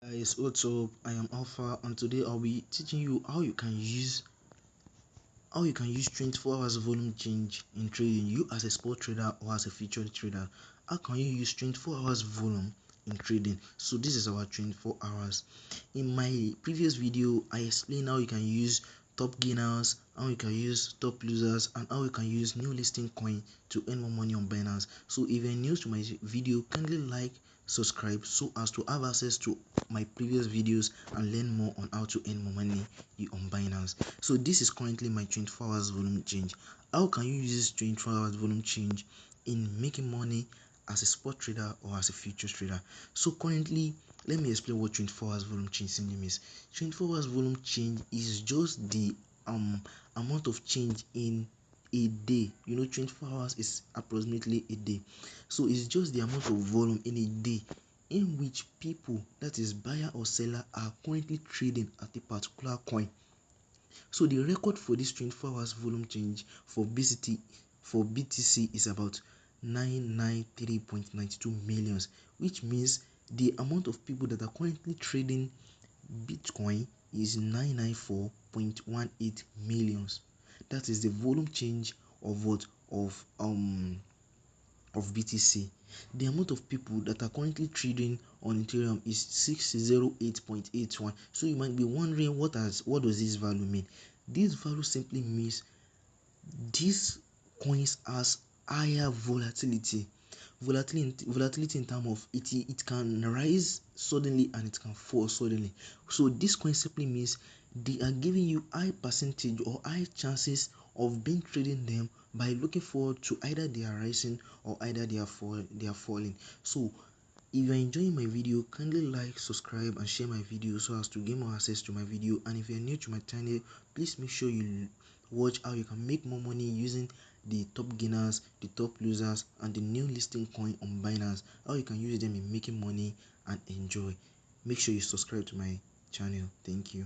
Guys, what's up? I am Alpha, and today I'll be teaching you how you can use 24 hours volume change in trading. You as a spot trader or as a future trader, how can you use 24 hours volume in trading? So this is our 24 hours. In my previous video, I explained how you can use top gainers, how you can use top losers, and how you can use new listing coin to earn more money on Binance. So if you're new to my video, kindly like, subscribe so as to have access to my previous videos and learn more on how to earn more money on Binance. So this is currently my 24 hours volume change. How can you use this 24 hours volume change in making money as a spot trader or as a futures trader? So currently, let me explain what 24 hours volume change simply means. 24 hours volume change is just the amount of change in a day. 24 hours is approximately a day, so it's just the amount of volume in a day in which people, that is buyer or seller, are currently trading at a particular coin. So the record for this 24 hours volume change for BTC is about 993.92 millions, which means the amount of people that are currently trading Bitcoin is 994.18 millions. That is the volume change of what of BTC. The amount of people that are currently trading on Ethereum is 608.81. So you might be wondering, what does this value mean? This value simply means these coins has higher volatility. Volatility in terms of it can rise suddenly and it can fall suddenly. So this coin simply means they are giving you high percentage or high chances of being trading them by looking forward to either they are rising or either they are falling. So if you are enjoying my video, kindly like, subscribe and share my video so as to gain more access to my video. And if you are new to my channel, please make sure you watch how you can make more money using the top gainers, the top losers, and the new listing coin on Binance. How you can use them in making money and enjoy. Make sure you subscribe to my channel. Thank you.